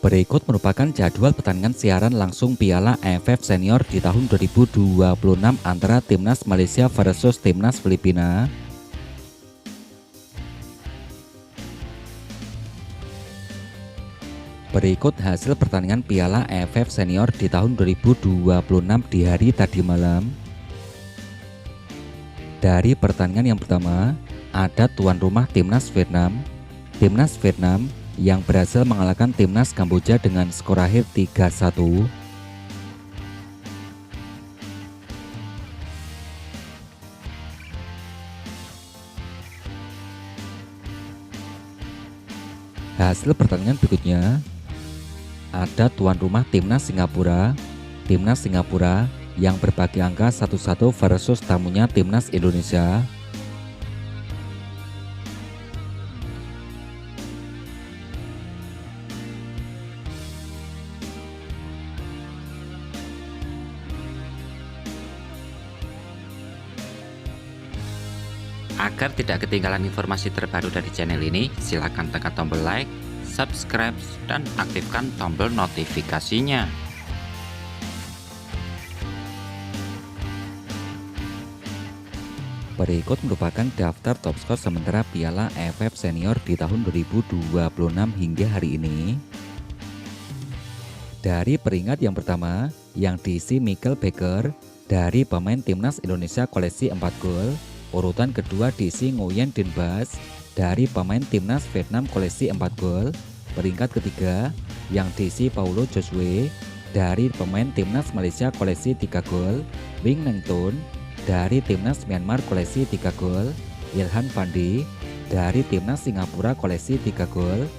Berikut merupakan jadwal pertandingan siaran langsung Piala AFF Senior di tahun 2026 antara Timnas Malaysia versus Timnas Filipina. Berikut hasil pertandingan Piala AFF Senior di tahun 2026 di hari tadi malam. Dari pertandingan yang pertama, ada tuan rumah Timnas Vietnam. Timnas Vietnam yang berhasil mengalahkan Timnas Kamboja dengan skor akhir 3-1. Hasil pertandingan berikutnya, ada tuan rumah Timnas Singapura. Timnas Singapura yang berbagi angka 1-1 versus tamunya Timnas Indonesia. Agar tidak ketinggalan informasi terbaru dari channel ini, silakan tekan tombol like, subscribe, dan aktifkan tombol notifikasinya. Berikut merupakan daftar top skor sementara Piala AFF Senior di tahun 2026 hingga hari ini. Dari peringkat yang pertama, yang diisi Michael Becker dari pemain Timnas Indonesia koleksi 4 gol. Urutan kedua diisi Nguyen Din Bas dari pemain Timnas Vietnam koleksi 4 gol. Peringkat ketiga yang diisi Paulo Josue dari pemain Timnas Malaysia koleksi 3 gol. Wing Neng Ton dari Timnas Myanmar koleksi 3 gol. Ilhan Fandi dari Timnas Singapura koleksi 3 gol.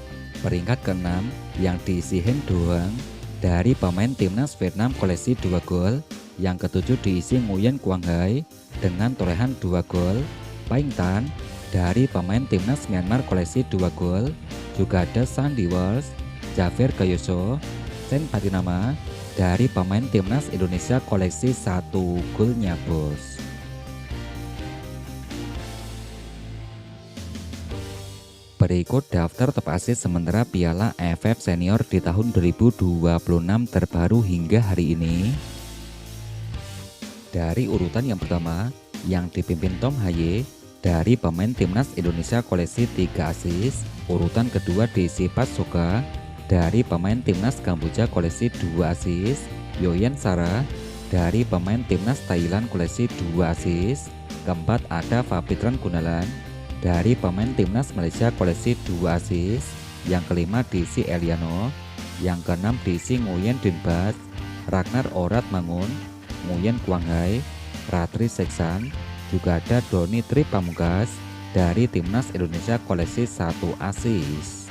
Peringkat keenam yang diisi Heng Doang dari pemain Timnas Vietnam koleksi 2 gol. Yang ketujuh diisi Nguyen Quang Hai dengan torehan 2 gol. Paing Tan dari pemain Timnas Myanmar koleksi 2 gol. Juga ada Sandy Walsh, Javier Gayoso, Sen Patinama dari pemain Timnas Indonesia koleksi 1 golnya bos. Berikut daftar top asis sementara Piala AFF Senior di tahun 2026 terbaru hingga hari ini. Dari urutan yang pertama, yang dipimpin Tom Haye dari pemain Timnas Indonesia koleksi 3 asis. Urutan kedua diisi Pat Soka dari pemain Timnas Kamboja koleksi 2 asis. Yoyan Sara dari pemain Timnas Thailand koleksi 2 asis. Keempat ada Fapitran Gunalan dari pemain Timnas Malaysia koleksi 2 asis. Yang kelima diisi Eliano. Yang keenam diisi Nguyen Din Bas, Ragnar Orat Mangun, Nguyen Quang Hai, Ratri Seksan. Juga ada Doni Tri Pamungkas dari Timnas Indonesia koleksi 1 asis.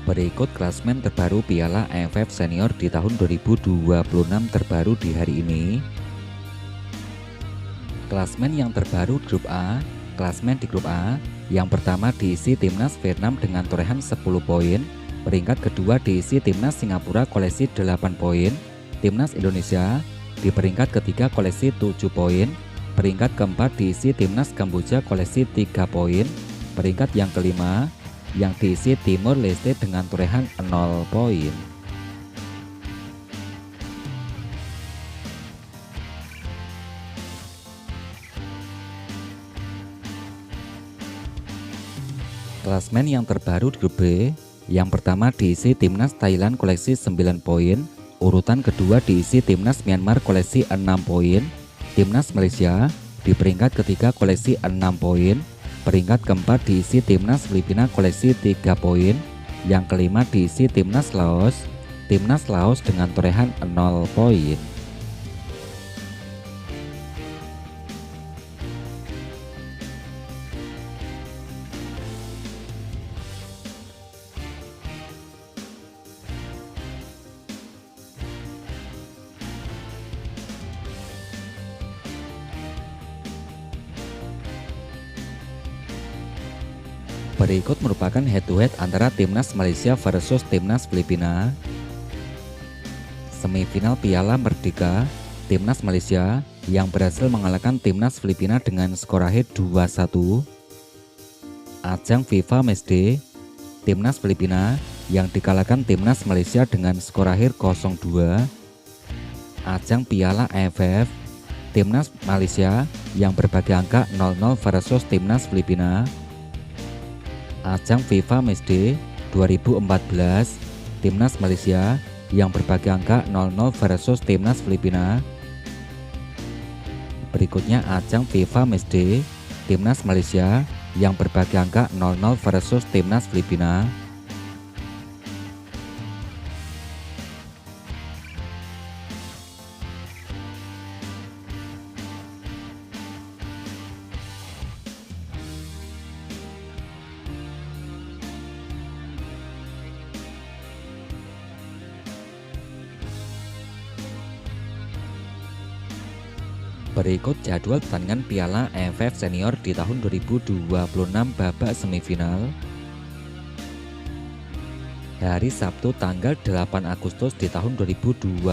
Berikut klasmen terbaru Piala AFF Senior di tahun 2026 terbaru di hari ini. Klasmen yang terbaru grup A. Klasmen di grup A yang pertama diisi Timnas Vietnam dengan torehan 10 poin. Peringkat kedua diisi Timnas Singapura koleksi 8 poin. Timnas Indonesia di peringkat ketiga koleksi 7 poin. Peringkat keempat diisi Timnas Kamboja koleksi 3 poin. Peringkat yang kelima yang diisi Timor Leste dengan torehan 0 poin. Klasmen yang terbaru di grup B. Yang pertama diisi Timnas Thailand koleksi 9 poin. Urutan kedua diisi Timnas Myanmar koleksi 6 poin. Timnas Malaysia di peringkat ketiga koleksi 6 poin. Peringkat keempat diisi Timnas Filipina koleksi 3 poin. Yang kelima diisi Timnas Laos. Timnas Laos dengan torehan 0 poin. Berikut merupakan head-to-head antara Timnas Malaysia versus Timnas Filipina. Semifinal Piala Merdeka, Timnas Malaysia yang berhasil mengalahkan Timnas Filipina dengan skor akhir 2-1. Ajang FIFA Matchday, Timnas Filipina yang dikalahkan Timnas Malaysia dengan skor akhir 0-2. Ajang Piala AFF, Timnas Malaysia yang berbagi angka 0-0 versus Timnas Filipina. Ajang FIFA Matchday 2014, Timnas Malaysia yang berbagi angka 0-0 versus Timnas Filipina. Berikutnya ajang FIFA Matchday, Timnas Malaysia yang berbagi angka 0-0 versus Timnas Filipina. Berikut jadwal pertandingan Piala AFF Senior di tahun 2026 babak semifinal. Hari Sabtu tanggal 8 Agustus di tahun 2026,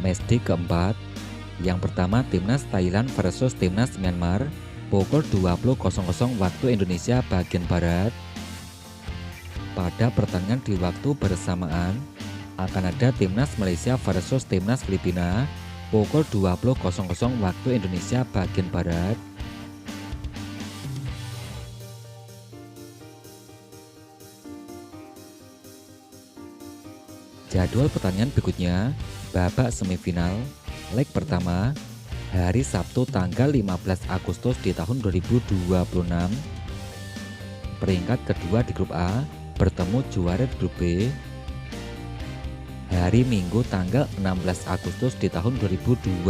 matchday keempat. Yang pertama Timnas Thailand versus Timnas Myanmar, pukul 20.00 waktu Indonesia bagian Barat. Pada pertandingan di waktu bersamaan, akan ada Timnas Malaysia versus Timnas Filipina, pukul 20.00 waktu Indonesia bagian Barat. Jadwal pertandingan berikutnya, babak semifinal, leg pertama, hari Sabtu tanggal 15 Agustus di tahun 2026. Peringkat kedua di grup A bertemu juara di grup B. Hari Minggu tanggal 16 Agustus di tahun 2026,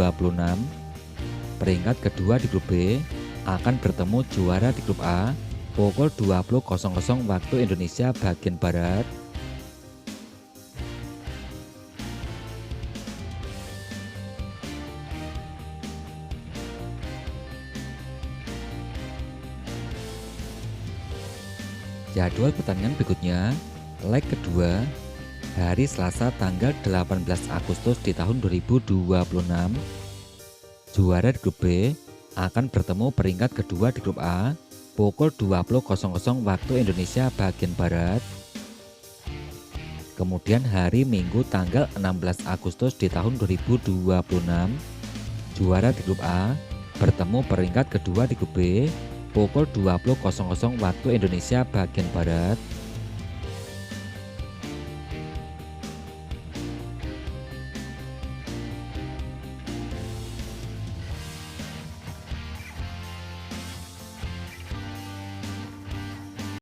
peringkat kedua di grup B akan bertemu juara di grup A pukul 20.00 waktu Indonesia bagian Barat. Jadwal pertandingan berikutnya, leg kedua, hari Selasa tanggal 18 Agustus di tahun 2026. Juara di grup B akan bertemu peringkat kedua di grup A pukul 20.00 waktu Indonesia bagian Barat. Kemudian hari Minggu tanggal 16 Agustus di tahun 2026, juara di grup A bertemu peringkat kedua di grup B pukul 20.00 waktu Indonesia bagian Barat.